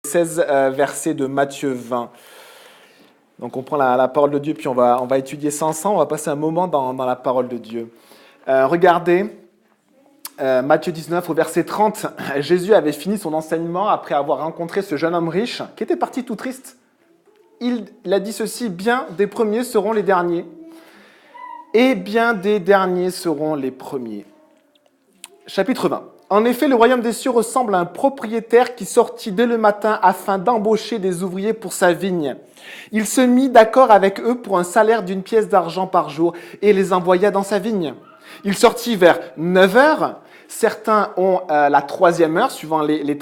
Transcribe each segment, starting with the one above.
16 versets de Matthieu 20. Donc on prend la parole de Dieu, puis on va étudier ça ensemble, on va passer un moment dans la parole de Dieu. Regardez, Matthieu 19 au verset 30, Jésus avait fini son enseignement après avoir rencontré ce jeune homme riche qui était parti tout triste. Il a dit ceci, « Bien des premiers seront les derniers, et bien des derniers seront les premiers. » Chapitre 20. En effet, le royaume des cieux ressemble à un propriétaire qui sortit dès le matin afin d'embaucher des ouvriers pour sa vigne. Il se mit d'accord avec eux pour un salaire d'une pièce d'argent par jour et les envoya dans sa vigne. Il sortit vers 9 heures. Certains ont la troisième heure, suivant les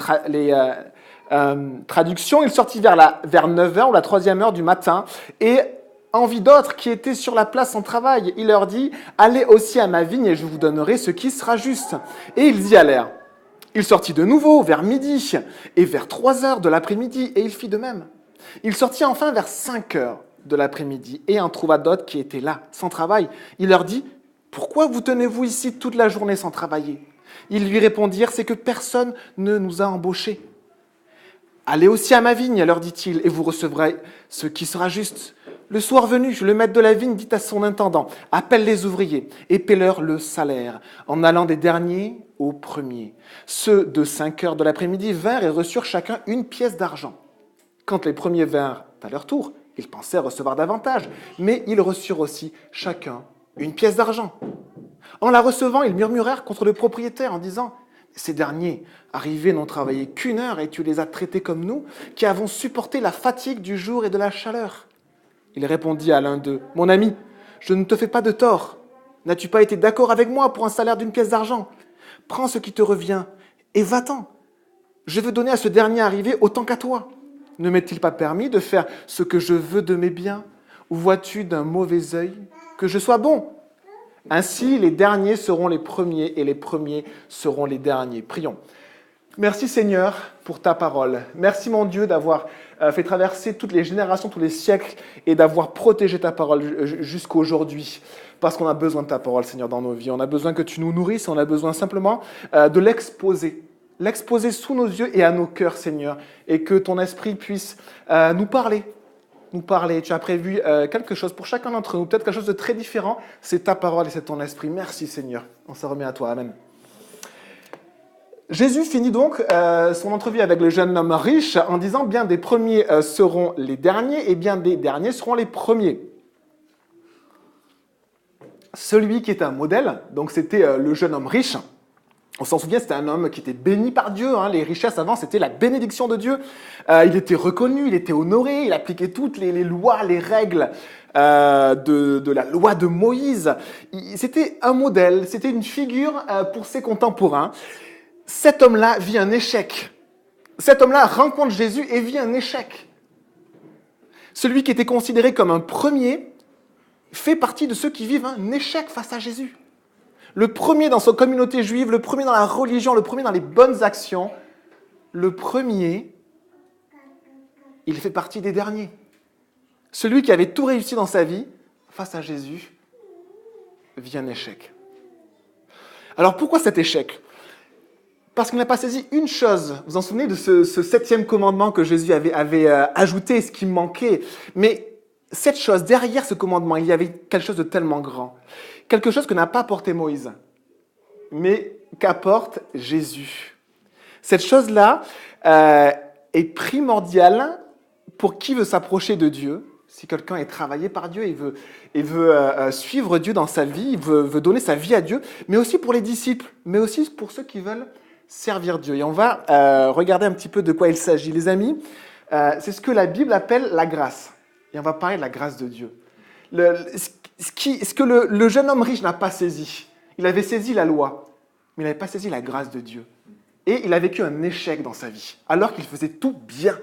traductions. Il sortit vers 9 heures ou la troisième heure du matin et en vit d'autres qui étaient sur la place en travail. Il leur dit, « Allez aussi à ma vigne et je vous donnerai ce qui sera juste. » Et ils y allèrent. Il sortit de nouveau vers midi et vers 3 heures de l'après-midi, et il fit de même. Il sortit enfin vers 5 heures de l'après-midi et en trouva d'autres qui étaient là, sans travail. Il leur dit, « Pourquoi vous tenez-vous ici toute la journée sans travailler ?» Ils lui répondirent, « C'est que personne ne nous a embauchés. » « Allez aussi à ma vigne, leur dit-il, et vous recevrez ce qui sera juste. » Le soir venu, le maître de la vigne dit à son intendant, « Appelle les ouvriers et paie-leur le salaire, en allant des derniers aux premiers. » Ceux de 5 heures de l'après-midi vinrent et reçurent chacun une pièce d'argent. Quand les premiers vinrent à leur tour, ils pensaient recevoir davantage, mais ils reçurent aussi chacun une pièce d'argent. En la recevant, ils murmurèrent contre le propriétaire en disant, « Ces derniers, arrivés, n'ont travaillé qu'1 heure et tu les as traités comme nous, qui avons supporté la fatigue du jour et de la chaleur. » Il répondit à l'un d'eux, « Mon ami, je ne te fais pas de tort. N'as-tu pas été d'accord avec moi pour un salaire d'une pièce d'argent ? Prends ce qui te revient et va-t'en. Je veux donner à ce dernier arrivé autant qu'à toi. Ne m'est-il pas permis de faire ce que je veux de mes biens ? Ou vois-tu d'un mauvais œil que je sois bon ? Ainsi, les derniers seront les premiers et les premiers seront les derniers. » Prions. Merci Seigneur pour ta parole. Merci mon Dieu d'avoir fait traverser toutes les générations, tous les siècles et d'avoir protégé ta parole jusqu'à aujourd'hui. Parce qu'on a besoin de ta parole Seigneur dans nos vies. On a besoin que tu nous nourrisses, on a besoin simplement de l'exposer. L'exposer sous nos yeux et à nos cœurs Seigneur. Et que ton esprit puisse nous parler. Tu as prévu quelque chose pour chacun d'entre nous, peut-être quelque chose de très différent. C'est ta parole et c'est ton esprit. Merci Seigneur. On se remet à toi. Amen. Jésus finit donc son entrevue avec le jeune homme riche en disant « Bien des premiers seront les derniers et bien des derniers seront les premiers. » Celui qui est un modèle, donc c'était le jeune homme riche. On s'en souvient, c'était un homme qui était béni par Dieu. Les richesses avant, c'était la bénédiction de Dieu. Il était reconnu, il était honoré, il appliquait toutes les lois, les règles de la loi de Moïse. C'était un modèle, c'était une figure pour ses contemporains. Cet homme-là vit un échec. Cet homme-là rencontre Jésus et vit un échec. Celui qui était considéré comme un premier fait partie de ceux qui vivent un échec face à Jésus. Le premier dans sa communauté juive, le premier dans la religion, le premier dans les bonnes actions, le premier, il fait partie des derniers. Celui qui avait tout réussi dans sa vie, face à Jésus, vit un échec. Alors pourquoi cet échec ? Parce qu'il n'a pas saisi une chose. Vous vous en souvenez de ce 7e commandement que Jésus avait ajouté, ce qui manquait. Mais cette chose, derrière ce commandement, il y avait quelque chose de tellement grand. Quelque chose que n'a pas apporté Moïse, mais qu'apporte Jésus. Cette chose-là est primordiale pour qui veut s'approcher de Dieu. Si quelqu'un est travaillé par Dieu, il veut suivre Dieu dans sa vie, il veut donner sa vie à Dieu, mais aussi pour les disciples, mais aussi pour ceux qui veulent servir Dieu. Et on va regarder un petit peu de quoi il s'agit. Les amis, c'est ce que la Bible appelle la grâce. Et on va parler de la grâce de Dieu. Ce que le jeune homme riche n'a pas saisi. Il avait saisi la loi, mais il n'avait pas saisi la grâce de Dieu. Et il a vécu un échec dans sa vie, alors qu'il faisait tout bien,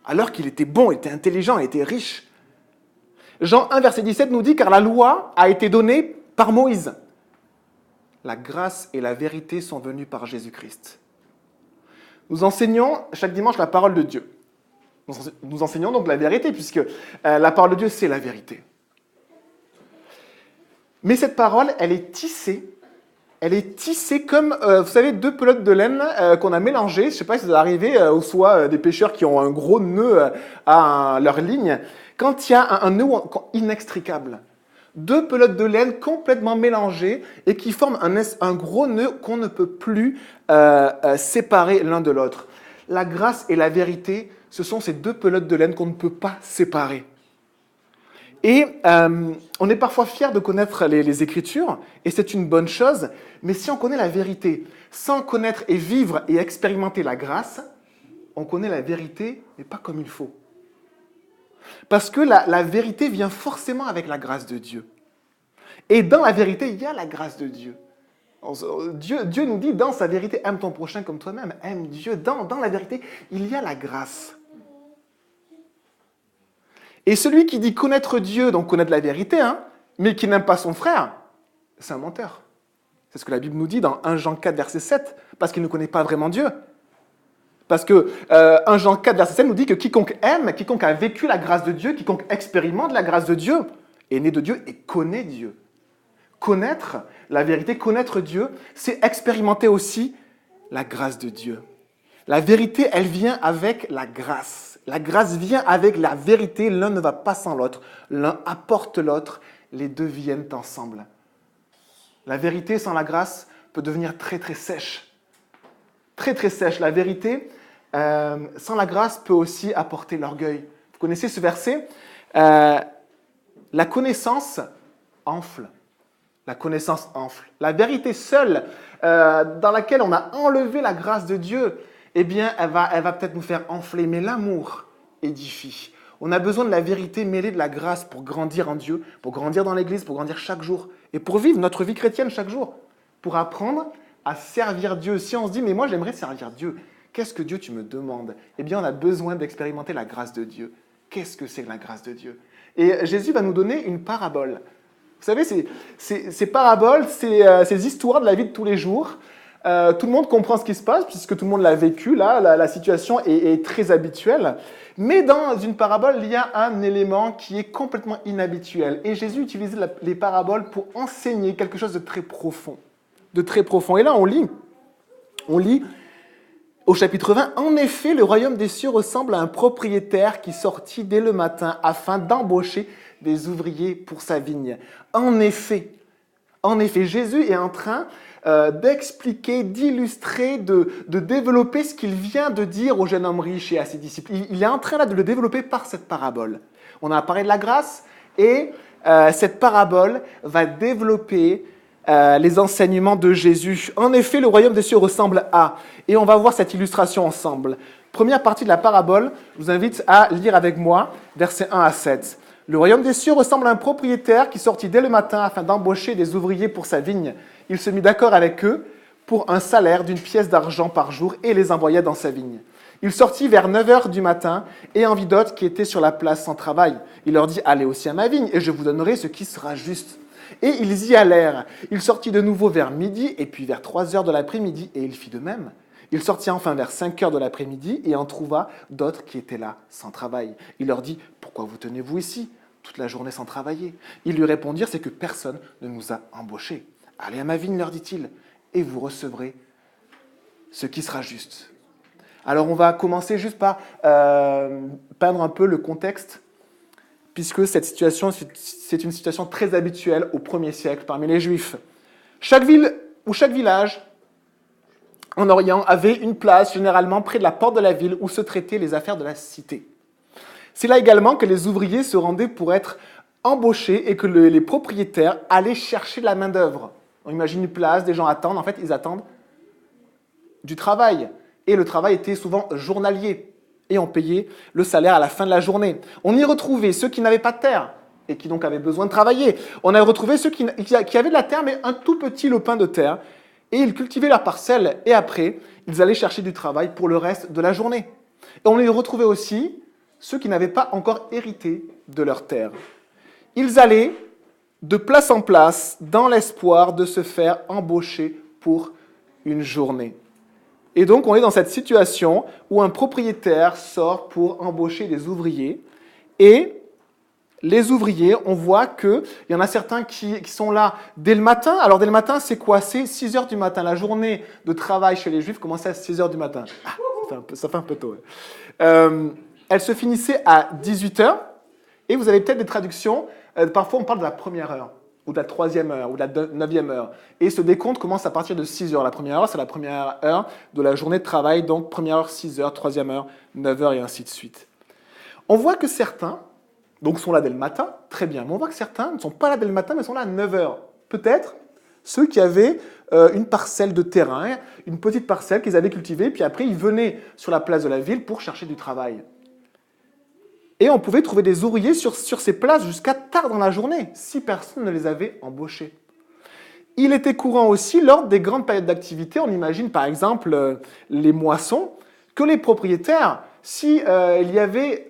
alors qu'il était bon, il était intelligent, il était riche. Jean 1, verset 17 nous dit « Car la loi a été donnée par Moïse. La grâce et la vérité sont venues par Jésus-Christ. » Nous enseignons chaque dimanche la parole de Dieu. Nous enseignons donc la vérité, puisque la parole de Dieu, c'est la vérité. Mais cette parole, elle est tissée elle est tissée comme, vous savez, deux pelotes de laine qu'on a mélangées. Je ne sais pas si ça est arrivé, ou soit des pêcheurs qui ont un gros nœud à leur ligne. Quand il y a un nœud inextricable, deux pelotes de laine complètement mélangées et qui forment un gros nœud qu'on ne peut plus séparer l'un de l'autre. La grâce et la vérité, ce sont ces deux pelotes de laine qu'on ne peut pas séparer. Et on est parfois fier de connaître les Écritures, et c'est une bonne chose, mais si on connaît la vérité, sans connaître et vivre et expérimenter la grâce, on connaît la vérité, mais pas comme il faut. Parce que la vérité vient forcément avec la grâce de Dieu. Et dans la vérité, il y a la grâce de Dieu. Dieu nous dit dans sa vérité, aime ton prochain comme toi-même, aime Dieu. Dans la vérité, il y a la grâce. Et celui qui dit connaître Dieu, donc connaître la vérité, mais qui n'aime pas son frère, c'est un menteur. C'est ce que la Bible nous dit dans 1 Jean 4, verset 7, parce qu'il ne connaît pas vraiment Dieu. Parce que 1 Jean 4, verset 7 nous dit que quiconque aime, quiconque a vécu la grâce de Dieu, quiconque expérimente la grâce de Dieu, est né de Dieu et connaît Dieu. Connaître la vérité, connaître Dieu, c'est expérimenter aussi la grâce de Dieu. La vérité, elle vient avec la grâce. La grâce vient avec la vérité, l'un ne va pas sans l'autre, l'un apporte l'autre, les deux viennent ensemble. La vérité sans la grâce peut devenir très très sèche. Très très sèche. La vérité sans la grâce peut aussi apporter l'orgueil. Vous connaissez ce verset ? La connaissance enfle. La connaissance enfle. La vérité seule, dans laquelle on a enlevé la grâce de Dieu, eh bien, elle va peut-être nous faire enfler, mais l'amour édifie. On a besoin de la vérité mêlée de la grâce pour grandir en Dieu, pour grandir dans l'Église, pour grandir chaque jour, et pour vivre notre vie chrétienne chaque jour, pour apprendre à servir Dieu. Si on se dit, mais moi j'aimerais servir Dieu, qu'est-ce que Dieu tu me demandes ? Eh bien, on a besoin d'expérimenter la grâce de Dieu. Qu'est-ce que c'est que la grâce de Dieu ? Et Jésus va nous donner une parabole. Vous savez, ces paraboles, ces histoires de la vie de tous les jours, tout le monde comprend ce qui se passe, puisque tout le monde l'a vécu, là, la situation est très habituelle. Mais dans une parabole, il y a un élément qui est complètement inhabituel. Et Jésus utilisait les paraboles pour enseigner quelque chose de très profond. Et là, on lit au chapitre 20, « En effet, le royaume des cieux ressemble à un propriétaire qui sortit dès le matin afin d'embaucher des ouvriers pour sa vigne. » En effet, Jésus est en train d'expliquer, d'illustrer, de développer ce qu'il vient de dire au jeune homme riche et à ses disciples. Il est en train là de le développer par cette parabole. On a parlé de la grâce et cette parabole va développer les enseignements de Jésus. En effet, le royaume des cieux ressemble à... Et on va voir cette illustration ensemble. Première partie de la parabole, je vous invite à lire avec moi, versets 1 à 7. Le royaume des cieux ressemble à un propriétaire qui sortit dès le matin afin d'embaucher des ouvriers pour sa vigne. Il se mit d'accord avec eux pour un salaire d'une pièce d'argent par jour et les envoya dans sa vigne. Il sortit vers 9h du matin et en vit d'autres qui étaient sur la place sans travail. Il leur dit « Allez aussi à ma vigne et je vous donnerai ce qui sera juste. » Et ils y allèrent. Il sortit de nouveau vers midi et puis vers 3h de l'après-midi et il fit de même. Il sortit enfin vers 5h de l'après-midi et en trouva d'autres qui étaient là sans travail. Il leur dit « Pourquoi vous tenez-vous ici toute la journée sans travailler ?» Ils lui répondirent « C'est que personne ne nous a embauchés. » « Allez à ma vigne, leur dit-il, et vous recevrez ce qui sera juste. » Alors on va commencer juste par peindre un peu le contexte, puisque cette situation, c'est une situation très habituelle au 1er siècle parmi les Juifs. Chaque ville ou chaque village en Orient avait une place généralement près de la porte de la ville où se traitaient les affaires de la cité. C'est là également que les ouvriers se rendaient pour être embauchés et que les propriétaires allaient chercher de la main-d'œuvre. On imagine une place, des gens attendent. En fait, ils attendent du travail. Et le travail était souvent journalier. Et on payait le salaire à la fin de la journée. On y retrouvait ceux qui n'avaient pas de terre et qui donc avaient besoin de travailler. On a retrouvé ceux qui avaient de la terre, mais un tout petit lopin de terre. Et ils cultivaient leurs parcelles. Et après, ils allaient chercher du travail pour le reste de la journée. Et on y retrouvait aussi ceux qui n'avaient pas encore hérité de leur terre. Ils allaient de place en place dans l'espoir de se faire embaucher pour une journée. Et donc, on est dans cette situation où un propriétaire sort pour embaucher des ouvriers et les ouvriers, on voit qu'il y en a certains qui sont là dès le matin. Alors, dès le matin, c'est quoi? C'est 6 heures du matin. La journée de travail chez les Juifs commençait à 6 heures du matin. Ah, ça fait un peu tôt. Ouais. Elle se finissait à 18 heures. Et vous avez peut-être des traductions. Parfois, on parle de la première heure, ou de la troisième heure, ou de la 9e heure. Et ce décompte commence à partir de 6 heures. La première heure, c'est la première heure de la journée de travail. Donc, première heure, 6 heures, troisième heure, 9 heures, et ainsi de suite. On voit que certains donc sont là dès le matin, très bien. Mais on voit que certains ne sont pas là dès le matin, mais sont là à 9 heures. Peut-être ceux qui avaient une parcelle de terrain, une petite parcelle qu'ils avaient cultivée, puis après ils venaient sur la place de la ville pour chercher du travail. Et on pouvait trouver des ouvriers sur ces places jusqu'à tard dans la journée, si personne ne les avait embauchés. Il était courant aussi, lors des grandes périodes d'activité, on imagine par exemple les moissons, que les propriétaires, si il y avait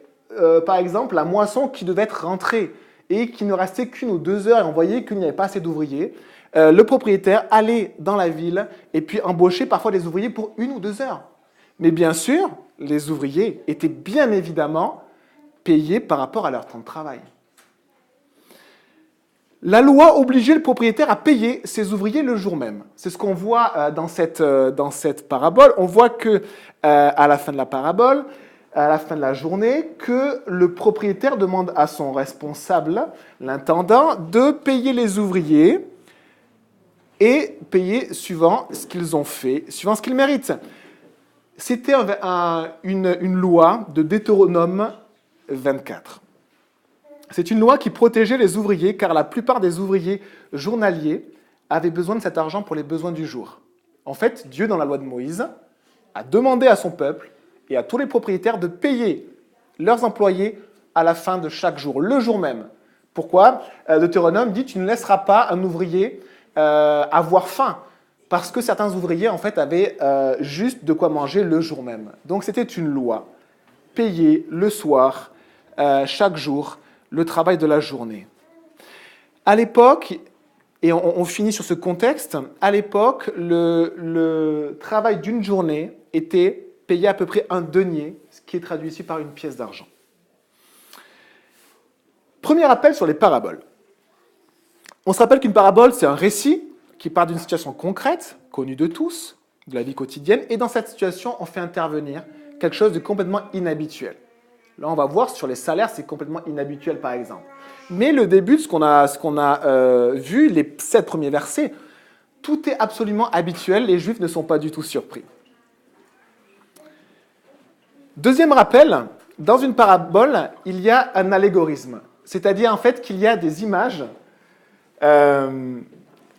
par exemple, la moisson qui devait être rentrée et qu'il ne restait qu'1 ou 2 heures et on voyait qu'il n'y avait pas assez d'ouvriers, le propriétaire allait dans la ville et puis embauchait parfois des ouvriers pour 1 ou 2 heures. Mais bien sûr, les ouvriers étaient bien évidemment payés par rapport à leur temps de travail. La loi obligeait le propriétaire à payer ses ouvriers le jour même. C'est ce qu'on voit dans cette parabole. On voit que à la fin de la parabole, à la fin de la journée, que le propriétaire demande à son responsable, l'intendant, de payer les ouvriers et payer suivant ce qu'ils ont fait, suivant ce qu'ils méritent. C'était une loi de Deutéronome 24. C'est une loi qui protégeait les ouvriers, car la plupart des ouvriers journaliers avaient besoin de cet argent pour les besoins du jour. En fait, Dieu, dans la loi de Moïse, a demandé à son peuple et à tous les propriétaires de payer leurs employés à la fin de chaque jour, le jour même. Pourquoi? Deutéronome dit « Tu ne laisseras pas un ouvrier avoir faim », parce que certains ouvriers, en fait, avaient juste de quoi manger le jour même. Donc, c'était une loi. Payer le soir, chaque jour, le travail de la journée. À l'époque, et on finit sur ce contexte, à l'époque, le travail d'une journée était payé à peu près un denier, ce qui est traduit ici par une pièce d'argent. Premier rappel sur les paraboles. On se rappelle qu'une parabole, c'est un récit qui part d'une situation concrète, connue de tous, de la vie quotidienne, et dans cette situation, on fait intervenir quelque chose de complètement inhabituel. Là, on va voir sur les salaires, c'est complètement inhabituel, par exemple. Mais le début de ce qu'on a vu, les 7 premiers versets, tout est absolument habituel, les Juifs ne sont pas du tout surpris. Deuxième rappel, dans une parabole, il y a un allégorisme, c'est-à-dire en fait qu'il y a des images,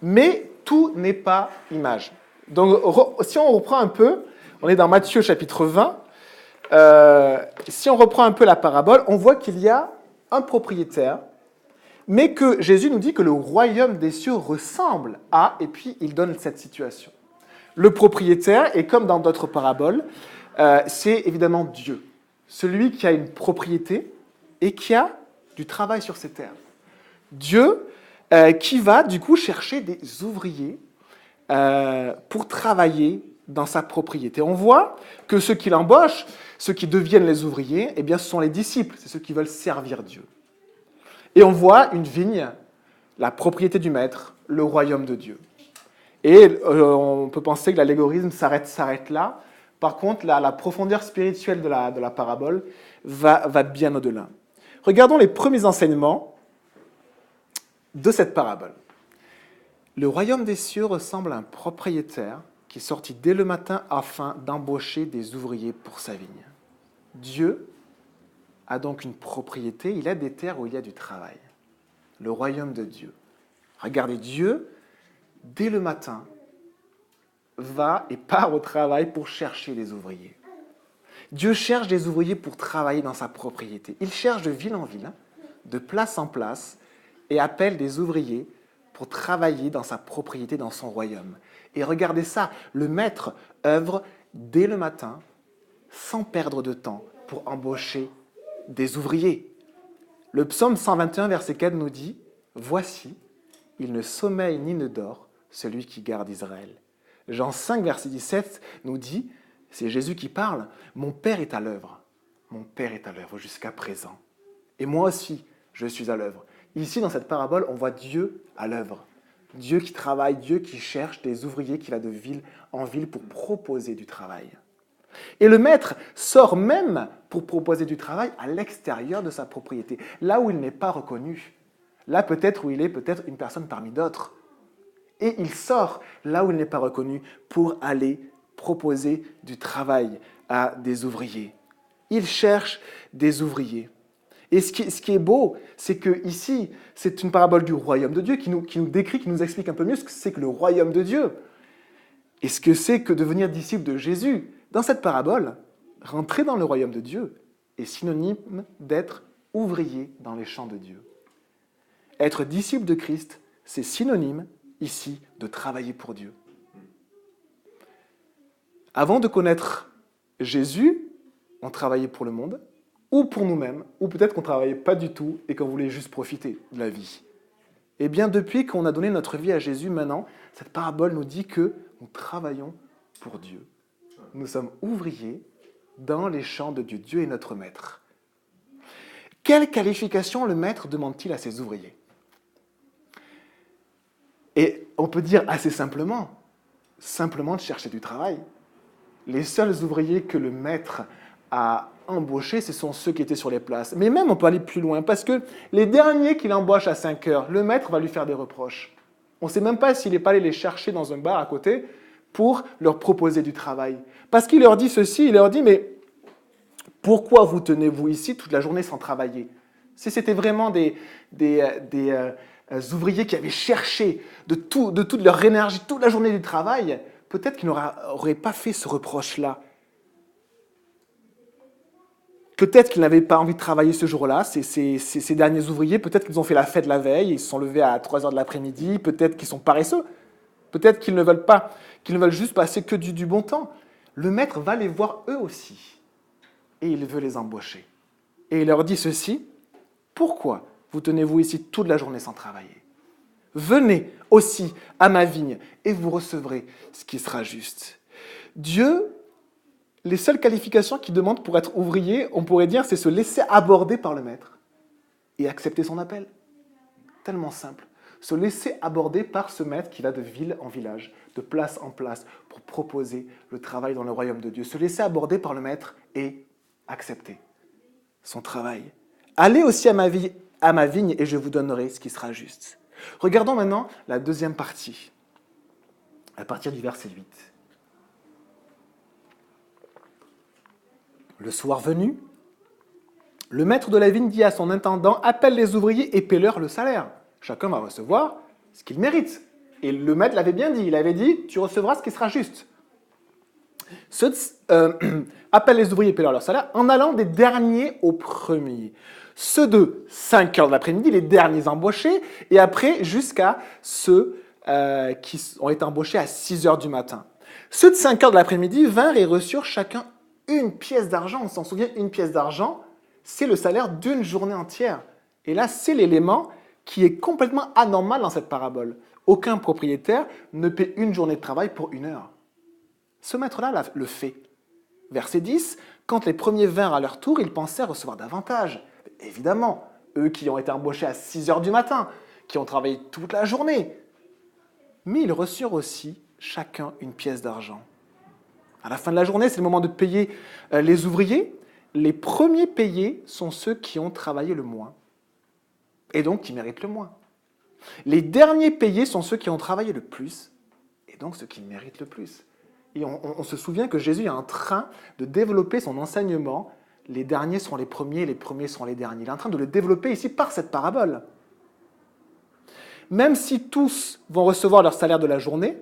mais tout n'est pas image. Donc, si on reprend un peu, on est dans Matthieu chapitre 20, si on reprend un peu la parabole, on voit qu'il y a un propriétaire, mais que Jésus nous dit que le royaume des cieux ressemble à, et puis il donne cette situation. Le propriétaire, et comme dans d'autres paraboles, c'est évidemment Dieu, celui qui a une propriété et qui a du travail sur ses terres. Dieu qui va du coup chercher des ouvriers pour travailler dans sa propriété. On voit que ceux qui l'embauchent, ceux qui deviennent les ouvriers, eh bien, ce sont les disciples, c'est ceux qui veulent servir Dieu. Et on voit une vigne, la propriété du maître, le royaume de Dieu. Et on peut penser que l'allégorisme s'arrête là. Par contre, la profondeur spirituelle de la parabole va bien au-delà. Regardons les premiers enseignements de cette parabole. Le royaume des cieux ressemble à un propriétaire qui est sorti dès le matin afin d'embaucher des ouvriers pour sa vigne. Dieu a donc une propriété, il a des terres où il y a du travail. Le royaume de Dieu. Regardez, Dieu, dès le matin, va et part au travail pour chercher les ouvriers. Dieu cherche des ouvriers pour travailler dans sa propriété. Il cherche de ville en ville, de place en place, et appelle des ouvriers pour travailler dans sa propriété, dans son royaume. Et regardez ça, le maître œuvre dès le matin, sans perdre de temps, pour embaucher des ouvriers. Le psaume 121, verset 4 nous dit « Voici, il ne sommeille ni ne dort, celui qui garde Israël. » Jean 5, verset 17 nous dit, c'est Jésus qui parle, « Mon Père est à l'œuvre. Mon Père est à l'œuvre jusqu'à présent. Et moi aussi, je suis à l'œuvre. Ici, dans cette parabole, on voit Dieu à l'œuvre. Dieu qui travaille, Dieu qui cherche des ouvriers qui va de ville en ville pour proposer du travail. Et le maître sort même pour proposer du travail à l'extérieur de sa propriété, là où il n'est pas reconnu, là peut-être où il est peut-être une personne parmi d'autres. Et il sort là où il n'est pas reconnu pour aller proposer du travail à des ouvriers. Il cherche des ouvriers. Et ce qui est beau, c'est que ici, c'est une parabole du royaume de Dieu qui nous décrit, qui nous explique un peu mieux ce que c'est que le royaume de Dieu et ce que c'est que devenir disciple de Jésus. Dans cette parabole, rentrer dans le royaume de Dieu est synonyme d'être ouvrier dans les champs de Dieu. Être disciple de Christ, c'est synonyme ici de travailler pour Dieu. Avant de connaître Jésus, on travaillait pour le monde, ou pour nous-mêmes, ou peut-être qu'on ne travaillait pas du tout et qu'on voulait juste profiter de la vie. Eh bien, depuis qu'on a donné notre vie à Jésus, maintenant, cette parabole nous dit que nous travaillons pour Dieu. Nous sommes ouvriers dans les champs de Dieu. Dieu est notre maître. Quelle qualification le maître demande-t-il à ses ouvriers? Et on peut dire assez simplement de chercher du travail. Les seuls ouvriers que le maître a embauchés, ce sont ceux qui étaient sur les places. Mais même, on peut aller plus loin, parce que les derniers qu'il embauche à 5 heures, le maître va lui faire des reproches. On ne sait même pas s'il n'est pas allé les chercher dans un bar à côté pour leur proposer du travail. Parce qu'il leur dit ceci, il leur dit, mais pourquoi vous tenez-vous ici toute la journée sans travailler? Si c'était vraiment des ouvriers qui avaient cherché de toute leur énergie, toute la journée du travail, peut-être qu'ils n'auraient pas fait ce reproche-là. Peut-être qu'ils n'avaient pas envie de travailler ce jour-là, ces derniers ouvriers, peut-être qu'ils ont fait la fête la veille, ils se sont levés à 3 heures de l'après-midi, peut-être qu'ils sont paresseux, peut-être qu'ils ne veulent pas, qu'ils ne veulent juste passer que du bon temps. Le maître va les voir eux aussi, et il veut les embaucher. Et il leur dit ceci, pourquoi vous tenez-vous ici toute la journée sans travailler? Venez aussi à ma vigne, et vous recevrez ce qui sera juste. Dieu, les seules qualifications qu'il demande pour être ouvrier, on pourrait dire, c'est se laisser aborder par le maître et accepter son appel. Tellement simple. Se laisser aborder par ce maître qui va de ville en village, de place en place, pour proposer le travail dans le royaume de Dieu. Se laisser aborder par le maître et accepter son travail. Allez aussi à ma vigne et je vous donnerai ce qui sera juste. Regardons maintenant la deuxième partie, à partir du verset 8. Le soir venu, le maître de la vigne dit à son intendant, appelle les ouvriers et paie-leur le salaire. Chacun va recevoir ce qu'il mérite. Et le maître l'avait bien dit, il avait dit, tu recevras ce qui sera juste. Appelle les ouvriers et paie-leur leur salaire en allant des derniers aux premiers. Ceux de 5 heures de l'après-midi, les derniers embauchés, et après jusqu'à ceux qui ont été embauchés à 6 heures du matin. Ceux de 5 heures de l'après-midi vinrent et reçurent chacun une pièce d'argent. On s'en souvient, une pièce d'argent, c'est le salaire d'une journée entière. Et là, c'est l'élément qui est complètement anormal dans cette parabole. Aucun propriétaire ne paie une journée de travail pour 1 heure. Ce maître-là le fait. Verset 10, quand les premiers vinrent à leur tour, ils pensaient recevoir davantage. Évidemment, eux qui ont été embauchés à 6 heures du matin, qui ont travaillé toute la journée. Mais ils reçurent aussi chacun une pièce d'argent. À la fin de la journée, c'est le moment de payer les ouvriers. Les premiers payés sont ceux qui ont travaillé le moins, et donc qui méritent le moins. Les derniers payés sont ceux qui ont travaillé le plus, et donc ceux qui méritent le plus. Et on se souvient que Jésus est en train de développer son enseignement. Les derniers sont les premiers sont les derniers. Il est en train de le développer ici par cette parabole. Même si tous vont recevoir leur salaire de la journée,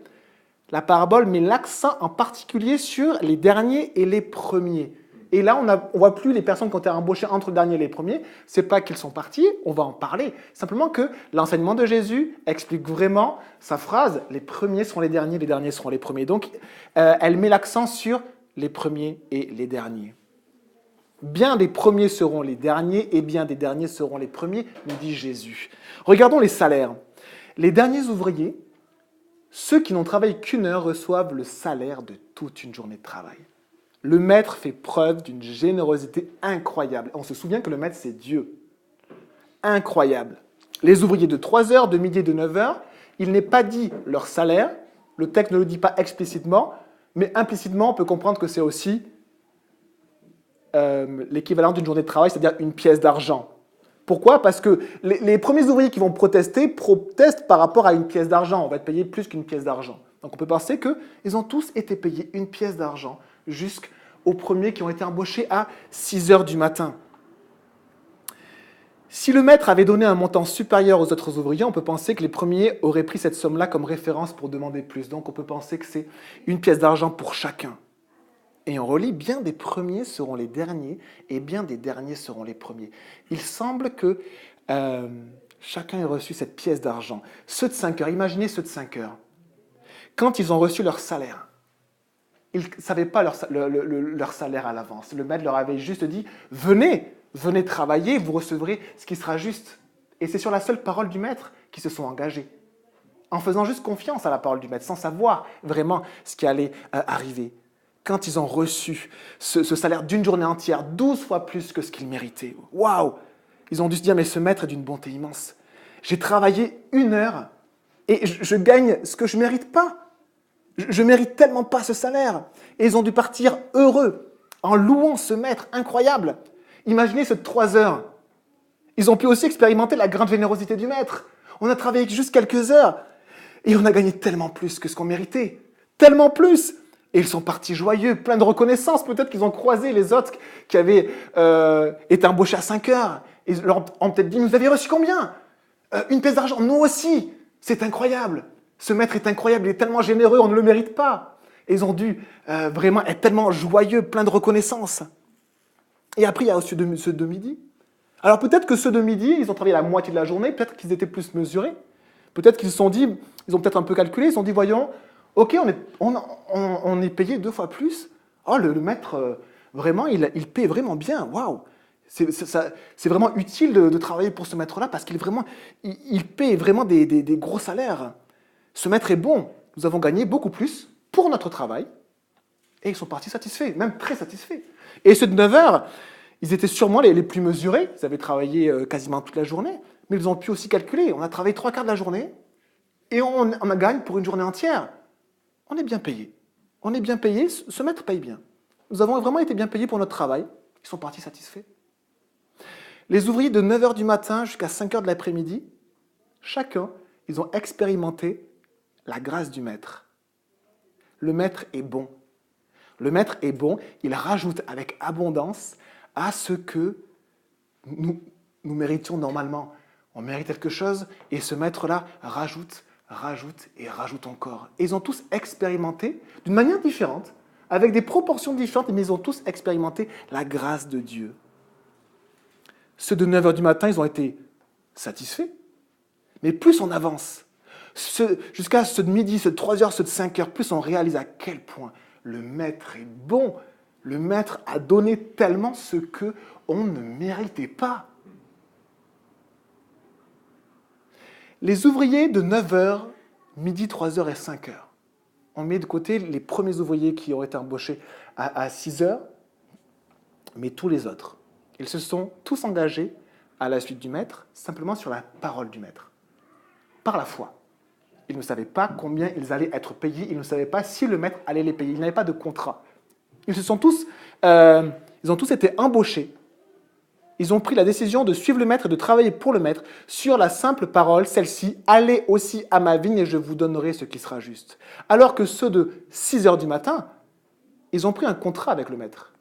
la parabole met l'accent en particulier sur les derniers et les premiers. Et là, on ne voit plus les personnes qui ont été embauchées entre le dernier et les premiers. Ce n'est pas qu'ils sont partis, on va en parler. Simplement que l'enseignement de Jésus explique vraiment sa phrase « les premiers seront les derniers seront les premiers ». Donc, elle met l'accent sur les premiers et les derniers. Bien des premiers seront les derniers et bien des derniers seront les premiers, nous dit Jésus. Regardons les salaires. Les derniers ouvriers, ceux qui n'ont travaillé qu'1 heure reçoivent le salaire de toute une journée de travail. Le maître fait preuve d'une générosité incroyable. On se souvient que le maître, c'est Dieu. incroyable. Les ouvriers de 3 heures, de midi et de 9 heures, il n'est pas dit leur salaire, le texte ne le dit pas explicitement, mais implicitement, on peut comprendre que c'est aussi l'équivalent d'une journée de travail, c'est-à-dire une pièce d'argent. Pourquoi? Parce que les premiers ouvriers qui vont protester protestent par rapport à une pièce d'argent. On va être payé plus qu'une pièce d'argent. Donc on peut penser qu'ils ont tous été payés une pièce d'argent jusqu'aux premiers qui ont été embauchés à 6 heures du matin. Si le maître avait donné un montant supérieur aux autres ouvriers, on peut penser que les premiers auraient pris cette somme-là comme référence pour demander plus. Donc on peut penser que c'est une pièce d'argent pour chacun. Et on relit, bien des premiers seront les derniers, et bien des derniers seront les premiers. Il semble que chacun ait reçu cette pièce d'argent. Ceux de 5 heures, imaginez ceux de 5 heures. Quand ils ont reçu leur salaire, ils ne savaient pas leur salaire à l'avance. Le maître leur avait juste dit, venez travailler, vous recevrez ce qui sera juste. Et c'est sur la seule parole du maître qu'ils se sont engagés, en faisant juste confiance à la parole du maître, sans savoir vraiment ce qui allait arriver. Quand ils ont reçu ce salaire d'une journée entière, 12 fois plus que ce qu'ils méritaient, waouh! Ils ont dû se dire, mais ce maître est d'une bonté immense. J'ai travaillé 1 heure et je gagne ce que je ne mérite pas. Je ne mérite tellement pas ce salaire. Et ils ont dû partir heureux, en louant ce maître incroyable. Imaginez ceux de 3 heures. Ils ont pu aussi expérimenter la grande générosité du maître. On a travaillé juste quelques heures et on a gagné tellement plus que ce qu'on méritait. Tellement plus. Et ils sont partis joyeux, pleins de reconnaissance. Peut-être qu'ils ont croisé les autres qui avaient été embauchés à 5 heures. Ils leur ont peut-être dit, vous avez reçu combien? Une pièce d'argent. Nous aussi. C'est incroyable. Ce maître est incroyable, il est tellement généreux, on ne le mérite pas. Et ils ont dû vraiment être tellement joyeux, pleins de reconnaissance. Et après, il y a aussi ceux de midi. Alors peut-être que ceux de midi, ils ont travaillé la moitié de la journée, peut-être qu'ils étaient plus mesurés. Peut-être qu'ils se sont dit, ils ont peut-être un peu calculé, ils se sont dit, voyons, ok, on est payé 2 fois plus. Oh, le maître, vraiment, il paie vraiment bien, waouh. C'est vraiment utile de travailler pour ce maître-là parce qu'il paie vraiment des gros salaires. Ce maître est bon, nous avons gagné beaucoup plus pour notre travail et ils sont partis satisfaits, même très satisfaits. Et ceux de 9 heures, ils étaient sûrement les plus mesurés, ils avaient travaillé quasiment toute la journée, mais ils ont pu aussi calculer. On a travaillé 3 quarts de la journée et on gagne pour une journée entière. On est bien payé. On est bien payé, ce maître paye bien. Nous avons vraiment été bien payés pour notre travail, ils sont partis satisfaits. Les ouvriers de 9 heures du matin jusqu'à 5 heures de l'après-midi, chacun, ils ont expérimenté la grâce du maître. Le maître est bon. Le maître est bon, il rajoute avec abondance à ce que nous méritions normalement. On mérite quelque chose et ce maître-là rajoute et rajoute encore. Et ils ont tous expérimenté d'une manière différente, avec des proportions différentes, mais ils ont tous expérimenté la grâce de Dieu. Ceux de 9 heures du matin, ils ont été satisfaits. Mais plus on avance, jusqu'à ceux de midi, ceux de 3 heures, ceux de 5 heures, plus on réalise à quel point le maître est bon. Le maître a donné tellement ce qu'on ne méritait pas. Les ouvriers de 9 heures, midi, 3 heures et 5 heures. On met de côté les premiers ouvriers qui ont été embauchés à 6 heures, mais tous les autres. Ils se sont tous engagés à la suite du maître, simplement sur la parole du maître, par la foi. Ils ne savaient pas combien ils allaient être payés, ils ne savaient pas si le maître allait les payer, ils n'avaient pas de contrat. Ils ont tous été embauchés. Ils ont pris la décision de suivre le maître et de travailler pour le maître sur la simple parole, celle-ci, allez aussi à ma vigne et je vous donnerai ce qui sera juste. Alors que ceux de 6 heures du matin, ils ont pris un contrat avec le maître.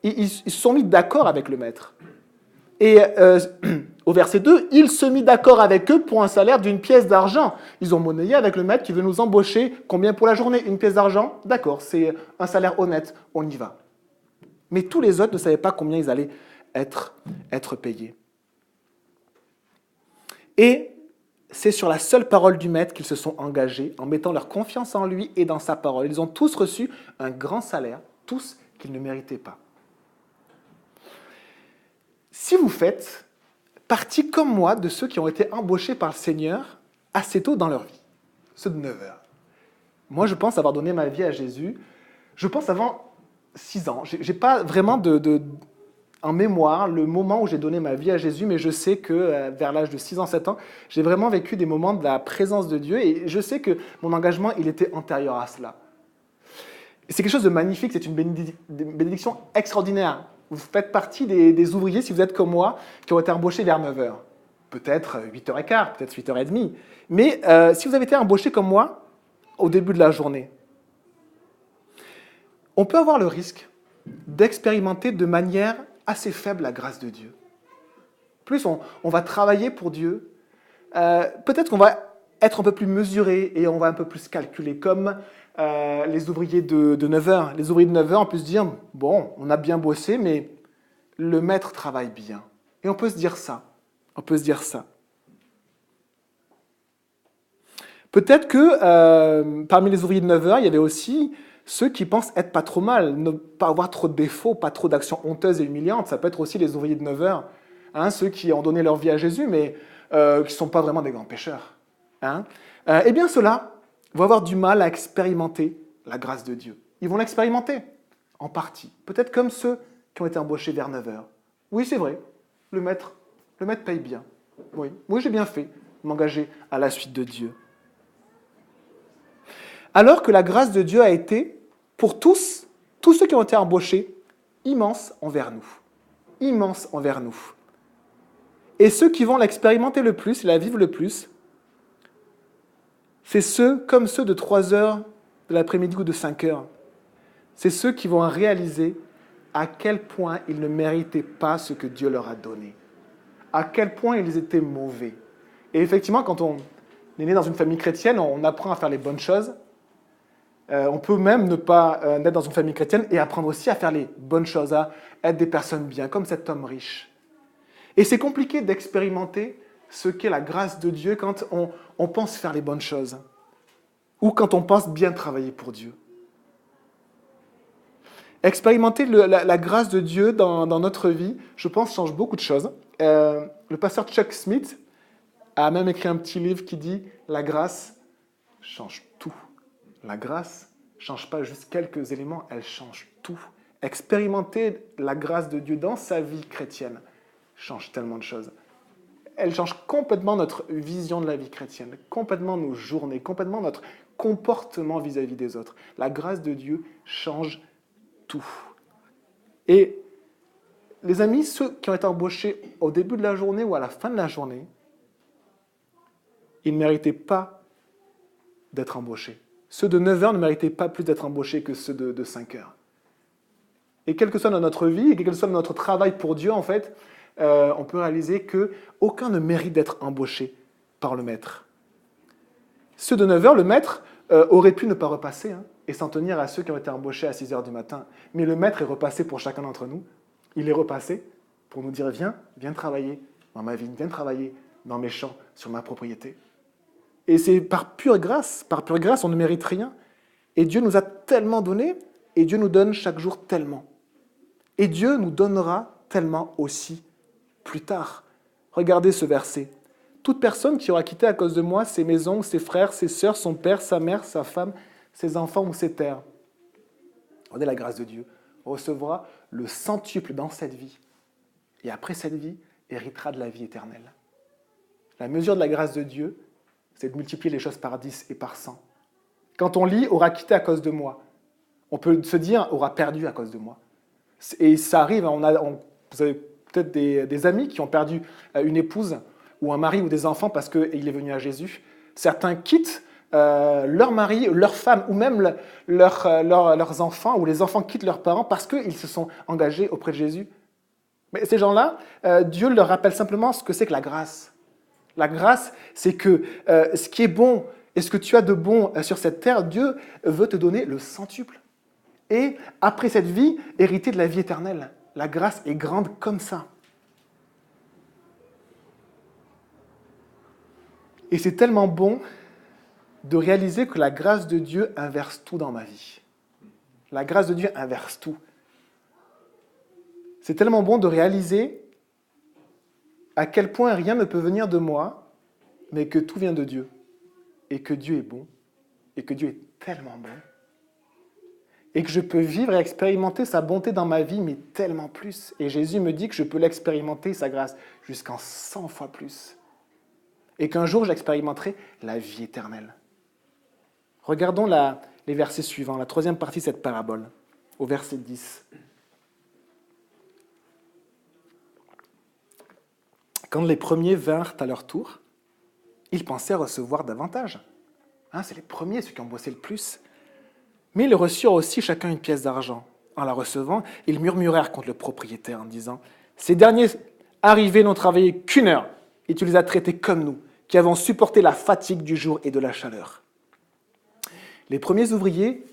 Ils se sont mis d'accord avec le maître. Et au verset 2, il se mit d'accord avec eux pour un salaire d'une pièce d'argent. Ils ont monnayé avec le maître qui veut nous embaucher. Combien pour la journée? Une pièce d'argent? D'accord, c'est un salaire honnête, on y va. Mais tous les autres ne savaient pas combien ils allaient être payés. Et c'est sur la seule parole du maître qu'ils se sont engagés, en mettant leur confiance en lui et dans sa parole. Ils ont tous reçu un grand salaire, tous qu'ils ne méritaient pas. Si vous faites partie comme moi de ceux qui ont été embauchés par le Seigneur assez tôt dans leur vie, ceux de 9 heures. Moi, je pense avoir donné ma vie à Jésus, je pense avant 6 ans. Je n'ai pas vraiment en mémoire le moment où j'ai donné ma vie à Jésus, mais je sais que vers l'âge de 6 ans, 7 ans, j'ai vraiment vécu des moments de la présence de Dieu et je sais que mon engagement, il était antérieur à cela. Et c'est quelque chose de magnifique, c'est une bénédiction extraordinaire. Vous faites partie des ouvriers, si vous êtes comme moi, qui ont été embauchés vers 9 heures. Peut-être 8h15, peut-être 8h30. Mais si vous avez été embauché comme moi, au début de la journée, on peut avoir le risque d'expérimenter de manière assez faible la grâce de Dieu. Plus on va travailler pour Dieu, peut-être qu'on va être un peu plus mesuré et on va un peu plus calculer, comme les ouvriers de 9 heures. Les ouvriers de 9 heures, on peut se dire, bon, on a bien bossé, mais le maître travaille bien. Et on peut se dire ça. On peut se dire ça. Peut-être que parmi les ouvriers de 9 heures, il y avait aussi ceux qui pensent être pas trop mal, ne pas avoir trop de défauts, pas trop d'actions honteuses et humiliantes. Ça peut être aussi les ouvriers de 9 heures, hein, ceux qui ont donné leur vie à Jésus, mais qui ne sont pas vraiment des grands pécheurs. Hein. Eh bien, ceux-là vont avoir du mal à expérimenter la grâce de Dieu. Ils vont l'expérimenter, en partie. Peut-être comme ceux qui ont été embauchés vers 9 heures. Oui, c'est vrai, le maître paye bien. Oui, j'ai bien fait de m'engager à la suite de Dieu. Alors que la grâce de Dieu a été, pour tous ceux qui ont été embauchés, immense envers nous. Immense envers nous. Et ceux qui vont l'expérimenter le plus, et la vivre le plus, c'est ceux comme ceux de 3 heures de l'après-midi ou de 5 heures. C'est ceux qui vont réaliser à quel point ils ne méritaient pas ce que Dieu leur a donné. À quel point ils étaient mauvais. Et effectivement, quand on est né dans une famille chrétienne, on apprend à faire les bonnes choses. On peut même ne pas naître dans une famille chrétienne et apprendre aussi à faire les bonnes choses, à être des personnes bien, comme cet homme riche. Et c'est compliqué d'expérimenter ce qu'est la grâce de Dieu quand on pense faire les bonnes choses ou quand on pense bien travailler pour Dieu. Expérimenter la grâce de Dieu dans notre vie, je pense, change beaucoup de choses. Le pasteur Chuck Smith a même écrit un petit livre qui dit « La grâce change tout ». La grâce ne change pas juste quelques éléments, elle change tout. Expérimenter la grâce de Dieu dans sa vie chrétienne change tellement de choses. Elle change complètement notre vision de la vie chrétienne, complètement nos journées, complètement notre comportement vis-à-vis des autres. La grâce de Dieu change tout. Et les amis, ceux qui ont été embauchés au début de la journée ou à la fin de la journée, ils ne méritaient pas d'être embauchés. Ceux de 9 heures ne méritaient pas plus d'être embauchés que ceux de 5 heures. Et quel que soit dans notre vie, et quel que soit dans notre travail pour Dieu, en fait, on peut réaliser qu'aucun ne mérite d'être embauché par le maître. Ceux de 9 heures, le maître aurait pu ne pas repasser et s'en tenir à ceux qui ont été embauchés à 6 heures du matin. Mais le maître est repassé pour chacun d'entre nous. Il est repassé pour nous dire « Viens travailler dans ma vigne, viens travailler dans mes champs, sur ma propriété ». Et c'est par pure grâce, on ne mérite rien. Et Dieu nous a tellement donné, et Dieu nous donne chaque jour tellement. Et Dieu nous donnera tellement aussi plus tard. Regardez ce verset. Toute personne qui aura quitté à cause de moi ses maisons, ses frères, ses sœurs, son père, sa mère, sa femme, ses enfants ou ses terres. Regardez la grâce de Dieu. Recevra le centuple dans cette vie. Et après cette vie, héritera de la vie éternelle. La mesure de la grâce de Dieu, c'est de multiplier les choses par 10 et par 100. Quand on lit « aura quitté à cause de moi », on peut se dire « aura perdu à cause de moi ». Et ça arrive, vous avez peut-être des amis qui ont perdu une épouse ou un mari ou des enfants parce qu'il est venu à Jésus. Certains quittent leur mari, leur femme ou même leurs enfants, ou les enfants quittent leurs parents parce qu'ils se sont engagés auprès de Jésus. Mais ces gens-là, Dieu leur rappelle simplement ce que c'est que la grâce. La grâce, c'est que ce qui est bon et ce que tu as de bon sur cette terre, Dieu veut te donner le centuple. Et après cette vie, hériter de la vie éternelle. La grâce est grande comme ça. Et c'est tellement bon de réaliser que la grâce de Dieu inverse tout dans ma vie. La grâce de Dieu inverse tout. C'est tellement bon de réaliser à quel point rien ne peut venir de moi, mais que tout vient de Dieu. Et que Dieu est bon. Et que Dieu est tellement bon. et que je peux vivre et expérimenter sa bonté dans ma vie, mais tellement plus. Et Jésus me dit que je peux l'expérimenter, sa grâce, jusqu'en 100 fois plus. Et qu'un jour, j'expérimenterai la vie éternelle. Regardons les versets suivants, la troisième partie de cette parabole, au verset 10. Quand les premiers vinrent à leur tour, ils pensaient recevoir davantage. C'est les premiers, ceux qui ont bossé le plus. Mais ils reçurent aussi chacun une pièce d'argent. En la recevant, ils murmurèrent contre le propriétaire en disant « Ces derniers arrivés n'ont travaillé qu'une heure, et tu les as traités comme nous, qui avons supporté la fatigue du jour et de la chaleur. » Les premiers ouvriers,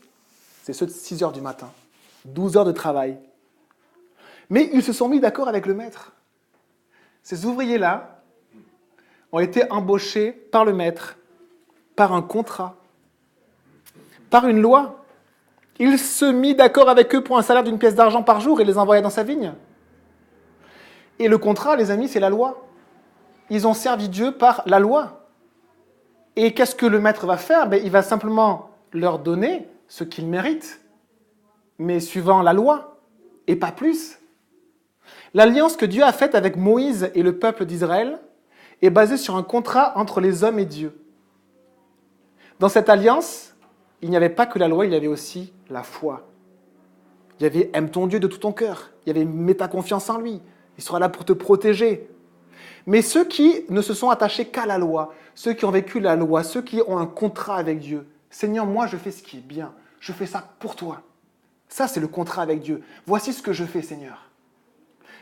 c'est ceux de 6 heures du matin, 12 heures de travail. Mais ils se sont mis d'accord avec le maître. Ces ouvriers-là ont été embauchés par le maître, par un contrat, par une loi. Il se mit d'accord avec eux pour un salaire d'une pièce d'argent par jour et les envoya dans sa vigne. Et le contrat, les amis, c'est la loi. Ils ont servi Dieu par la loi. Et qu'est-ce que le maître va faire ? Il va simplement leur donner ce qu'ils méritent, mais suivant la loi, et pas plus. L'alliance que Dieu a faite avec Moïse et le peuple d'Israël est basée sur un contrat entre les hommes et Dieu. Dans cette alliance, il n'y avait pas que la loi, il y avait aussi la foi. Il y avait « aime ton Dieu de tout ton cœur ». Il y avait « mets ta confiance en lui ». Il sera là pour te protéger. Mais ceux qui ne se sont attachés qu'à la loi, ceux qui ont vécu la loi, ceux qui ont un contrat avec Dieu, « Seigneur, moi je fais ce qui est bien, je fais ça pour toi ». Ça, c'est le contrat avec Dieu. Voici ce que je fais, Seigneur.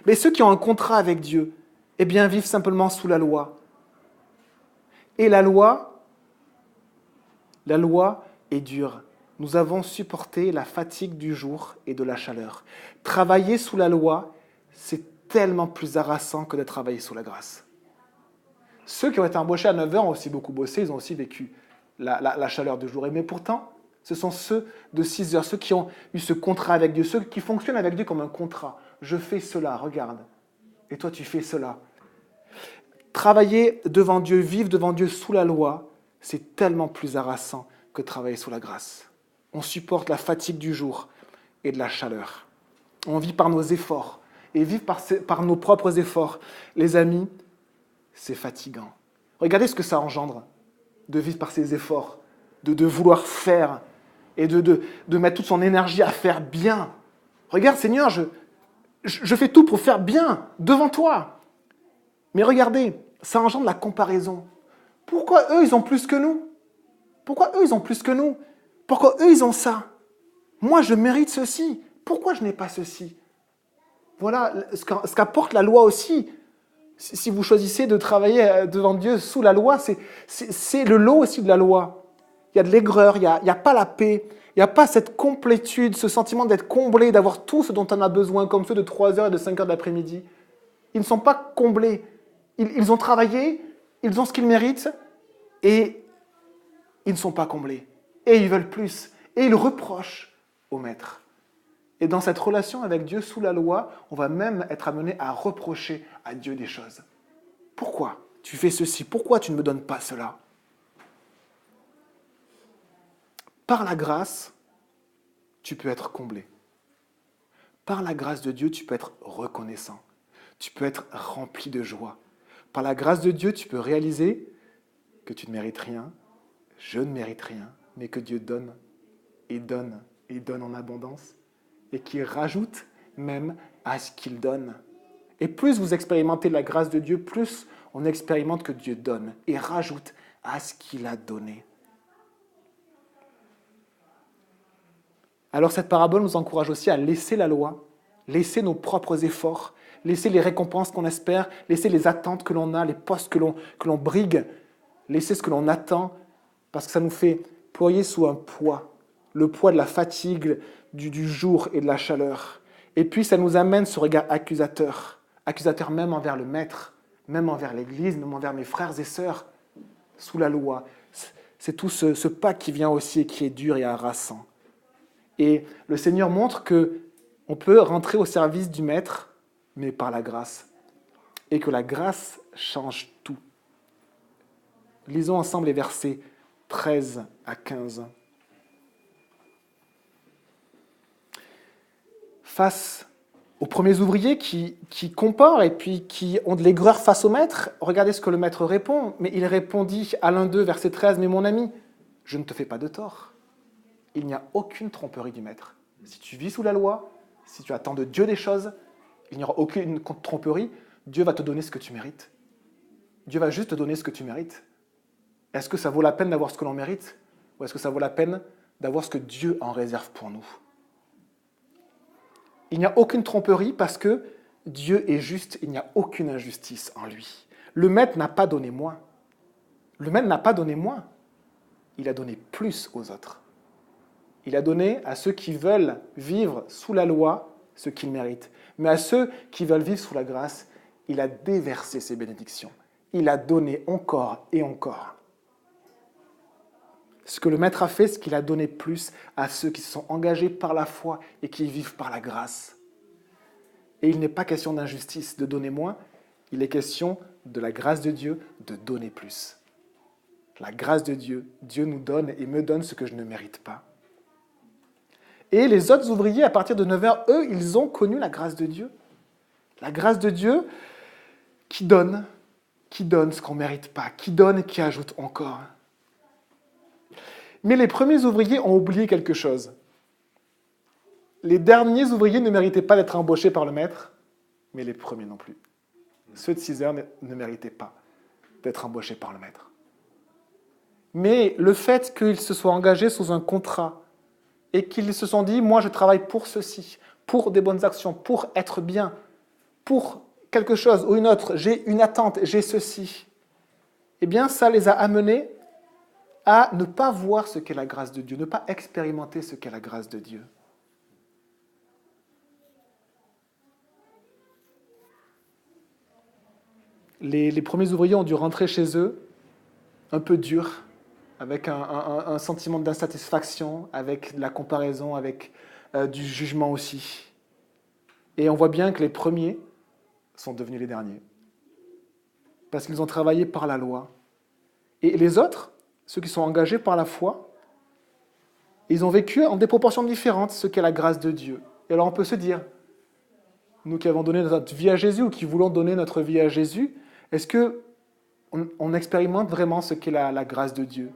Mais ceux qui ont un contrat avec Dieu, vivent simplement sous la loi. Et la loi est dure. Nous avons supporté la fatigue du jour et de la chaleur. Travailler sous la loi, c'est tellement plus harassant que de travailler sous la grâce. Ceux qui ont été embauchés à 9 heures ont aussi beaucoup bossé, ils ont aussi vécu la chaleur du jour. Mais pourtant, ce sont ceux de 6 heures, ceux qui ont eu ce contrat avec Dieu, ceux qui fonctionnent avec Dieu comme un contrat. Je fais cela, regarde. Et toi, tu fais cela. Travailler devant Dieu, vivre devant Dieu sous la loi, c'est tellement plus harassant que travailler sous la grâce. On supporte la fatigue du jour et de la chaleur. On vit par nos efforts. Et vivre par nos propres efforts, les amis, c'est fatigant. Regardez ce que ça engendre de vivre par ses efforts, de vouloir faire et de mettre toute son énergie à faire bien. Regarde, Seigneur, je fais tout pour faire bien devant toi. Mais regardez, ça engendre la comparaison. Pourquoi eux, ils ont plus que nous ? Pourquoi eux, ils ont plus que nous ? Pourquoi eux, ils ont ça ? Moi, je mérite ceci. Pourquoi je n'ai pas ceci ? Voilà ce qu'apporte la loi aussi. Si vous choisissez de travailler devant Dieu sous la loi, c'est le lot aussi de la loi. Il y a de l'aigreur, il n'y a pas la paix, il n'y a pas cette complétude, ce sentiment d'être comblé, d'avoir tout ce dont on a besoin, comme ceux de 3 heures et de 5 heures de l'après-midi. Ils ne sont pas comblés. Ils ont travaillé, ils ont ce qu'ils méritent, et ils ne sont pas comblés. Et ils veulent plus. Et ils reprochent au maître. Et dans cette relation avec Dieu sous la loi, on va même être amené à reprocher à Dieu des choses. Pourquoi tu fais ceci ? Pourquoi tu ne me donnes pas cela ? Par la grâce, tu peux être comblé. Par la grâce de Dieu, tu peux être reconnaissant. Tu peux être rempli de joie. Par la grâce de Dieu, tu peux réaliser que tu ne mérites rien, je ne mérite rien, mais que Dieu donne et donne et donne en abondance et qu'il rajoute même à ce qu'il donne. Et plus vous expérimentez la grâce de Dieu, plus on expérimente que Dieu donne et rajoute à ce qu'il a donné. Alors cette parabole nous encourage aussi à laisser la loi, laisser nos propres efforts, laisser les récompenses qu'on espère, laisser les attentes que l'on a, les postes que l'on brigue, laisser ce que l'on attend, parce que ça nous fait ployer sous un poids, le poids de la fatigue du jour et de la chaleur. Et puis ça nous amène ce regard accusateur même envers le maître, même envers l'Église, même envers mes frères et sœurs, sous la loi. C'est tout ce pas qui vient aussi et qui est dur et harassant. Et le Seigneur montre qu'on peut rentrer au service du maître, mais par la grâce. Et que la grâce change tout. Lisons ensemble les versets 13 à 15. face aux premiers ouvriers qui comparent et puis qui ont de l'aigreur face au maître, regardez ce que le maître répond. Mais il répondit à l'un d'eux, verset 13, « Mais mon ami, je ne te fais pas de tort. Il n'y a aucune tromperie du maître. Si tu vis sous la loi, si tu attends de Dieu des choses, il n'y aura aucune tromperie. Dieu va te donner ce que tu mérites. Dieu va juste te donner ce que tu mérites. Est-ce que ça vaut la peine d'avoir ce que l'on mérite? Ou est-ce que ça vaut la peine d'avoir ce que Dieu en réserve pour nous? Il n'y a aucune tromperie parce que Dieu est juste, il n'y a aucune injustice en lui. Le maître n'a pas donné moins. Le maître n'a pas donné moins. Il a donné plus aux autres. Il a donné à ceux qui veulent vivre sous la loi ce qu'ils méritent. Mais à ceux qui veulent vivre sous la grâce, il a déversé ses bénédictions. Il a donné encore et encore. Ce que le Maître a fait, c'est qu'il a donné plus à ceux qui se sont engagés par la foi et qui vivent par la grâce. Et il n'est pas question d'injustice, de donner moins, il est question de la grâce de Dieu, de donner plus. La grâce de Dieu, Dieu nous donne et me donne ce que je ne mérite pas. Et les autres ouvriers, à partir de 9h, eux, ils ont connu la grâce de Dieu. La grâce de Dieu qui donne ce qu'on ne mérite pas, qui donne et qui ajoute encore. Mais les premiers ouvriers ont oublié quelque chose. Les derniers ouvriers ne méritaient pas d'être embauchés par le maître, mais les premiers non plus. Ceux de 6h ne méritaient pas d'être embauchés par le maître. Mais le fait qu'ils se soient engagés sous un contrat et qu'ils se sont dit « moi je travaille pour ceci, pour des bonnes actions, pour être bien, pour quelque chose ou une autre, j'ai une attente, j'ai ceci », eh bien ça les a amenés à ne pas voir ce qu'est la grâce de Dieu, ne pas expérimenter ce qu'est la grâce de Dieu. Les premiers ouvriers ont dû rentrer chez eux un peu durs, avec un sentiment d'insatisfaction, avec de la comparaison, avec du jugement aussi. Et on voit bien que les premiers sont devenus les derniers, parce qu'ils ont travaillé par la loi. Et les autres, ceux qui sont engagés par la foi, ils ont vécu en des proportions différentes ce qu'est la grâce de Dieu. Et alors on peut se dire, nous qui avons donné notre vie à Jésus, ou qui voulons donner notre vie à Jésus, est-ce qu'on expérimente vraiment ce qu'est la grâce de Dieu?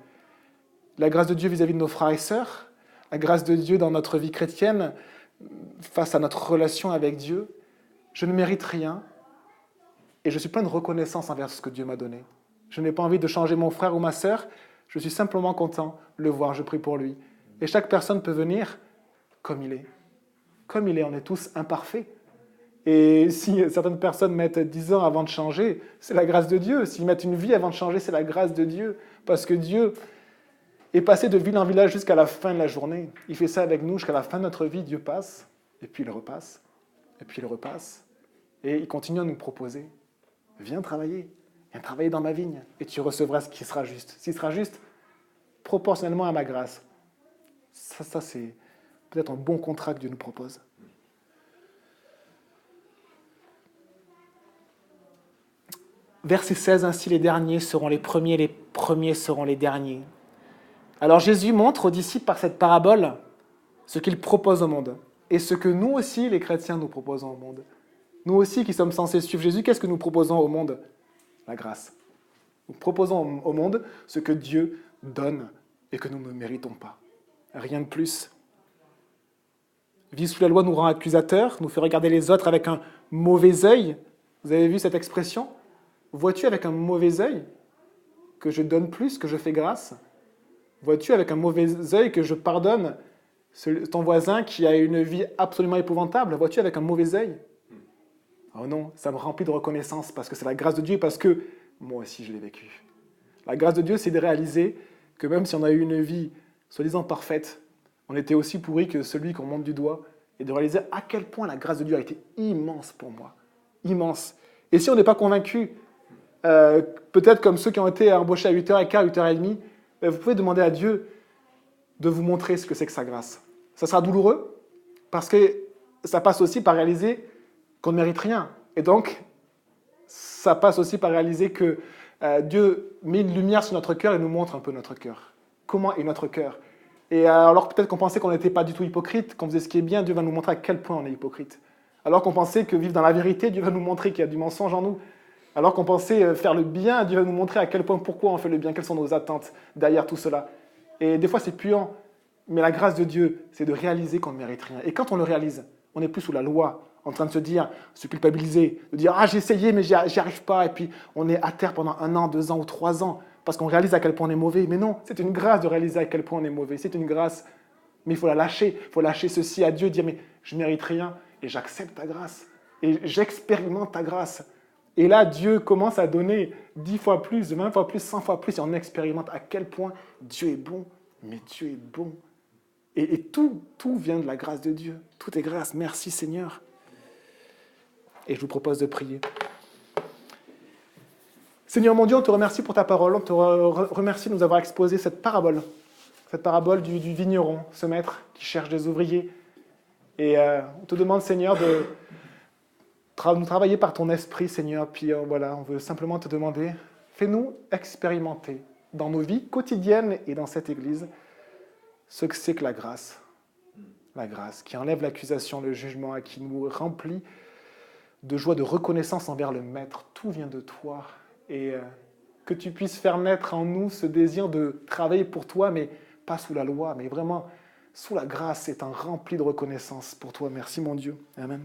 La grâce de Dieu vis-à-vis de nos frères et sœurs, la grâce de Dieu dans notre vie chrétienne, face à notre relation avec Dieu. Je ne mérite rien, et je suis plein de reconnaissance envers ce que Dieu m'a donné. Je n'ai pas envie de changer mon frère ou ma sœur, je suis simplement content de le voir, je prie pour lui. Et chaque personne peut venir comme il est. Comme il est, on est tous imparfaits. Et si certaines personnes mettent 10 ans avant de changer, c'est la grâce de Dieu. S'ils mettent une vie avant de changer, c'est la grâce de Dieu. Parce que Dieu est passé de ville en village jusqu'à la fin de la journée. Il fait ça avec nous jusqu'à la fin de notre vie. Dieu passe, et puis il repasse, et puis il repasse. Et il continue à nous proposer. Viens travailler dans ma vigne, et tu recevras ce qui sera juste. Ce qui sera juste, proportionnellement à ma grâce. Ça c'est peut-être un bon contrat que Dieu nous propose. Verset 16, ainsi les derniers seront les premiers seront les derniers. Alors Jésus montre aux disciples par cette parabole ce qu'il propose au monde, et ce que nous aussi, les chrétiens, nous proposons au monde. Nous aussi qui sommes censés suivre Jésus, qu'est-ce que nous proposons au monde? La grâce. Nous proposons au monde ce que Dieu donne et que nous ne méritons pas. Rien de plus. Vivre sous la loi nous rend accusateurs, nous fait regarder les autres avec un mauvais œil. Vous avez vu cette expression? Vois-tu avec un mauvais œil que je donne plus, que je fais grâce? Vois-tu avec un mauvais œil que je pardonne ton voisin qui a une vie absolument épouvantable? Vois-tu avec un mauvais œil? Oh non, ça me remplit de reconnaissance parce que c'est la grâce de Dieu et parce que moi aussi je l'ai vécu. La grâce de Dieu, c'est de réaliser que même si on a eu une vie soi-disant parfaite, on était aussi pourri que celui qu'on monte du doigt, et de réaliser à quel point la grâce de Dieu a été immense pour moi. Immense. Et si on n'est pas convaincu, peut-être comme ceux qui ont été embauchés à 8h15, 8h30, vous pouvez demander à Dieu de vous montrer ce que c'est que sa grâce. Ça sera douloureux, parce que ça passe aussi par réaliser qu'on ne mérite rien. Et donc, ça passe aussi par réaliser que Dieu met une lumière sur notre cœur et nous montre un peu notre cœur. Comment est notre cœur? Et alors peut-être qu'on pensait qu'on n'était pas du tout hypocrite, qu'on faisait ce qui est bien, Dieu va nous montrer à quel point on est hypocrite. Alors qu'on pensait que vivre dans la vérité, Dieu va nous montrer qu'il y a du mensonge en nous. Alors qu'on pensait faire le bien, Dieu va nous montrer à quel point, pourquoi on fait le bien, quelles sont nos attentes derrière tout cela. Et des fois c'est puant, mais la grâce de Dieu, c'est de réaliser qu'on ne mérite rien. Et quand on le réalise, on n'est plus sous la loi, en train de se dire, se culpabiliser, de dire « Ah, j'ai essayé, mais j'y arrive pas », et puis on est à terre pendant 1 an, 2 ans ou 3 ans, parce qu'on réalise à quel point on est mauvais. Mais non, c'est une grâce de réaliser à quel point on est mauvais, c'est une grâce, mais il faut la lâcher. Il faut lâcher ceci à Dieu, dire « Mais je ne mérite rien, et j'accepte ta grâce, et j'expérimente ta grâce ». Et là, Dieu commence à donner 10 fois plus, 20 fois plus, 100 fois plus, et on expérimente à quel point Dieu est bon, mais Dieu est bon. Et tout vient de la grâce de Dieu. Tout est grâce. Merci Seigneur. Et je vous propose de prier. Seigneur mon Dieu, on te remercie pour ta parole. On te remercie de nous avoir exposé cette parabole du vigneron, ce maître qui cherche des ouvriers. Et on te demande, Seigneur, de nous travailler par ton esprit, Seigneur. Puis voilà, on veut simplement te demander, fais-nous expérimenter dans nos vies quotidiennes et dans cette Église ce que c'est que la grâce qui enlève l'accusation, le jugement, et qui nous remplit de joie, de reconnaissance envers le Maître. Tout vient de toi. Et que tu puisses faire naître en nous ce désir de travailler pour toi, mais pas sous la loi, mais vraiment sous la grâce, étant rempli de reconnaissance pour toi. Merci mon Dieu. Amen.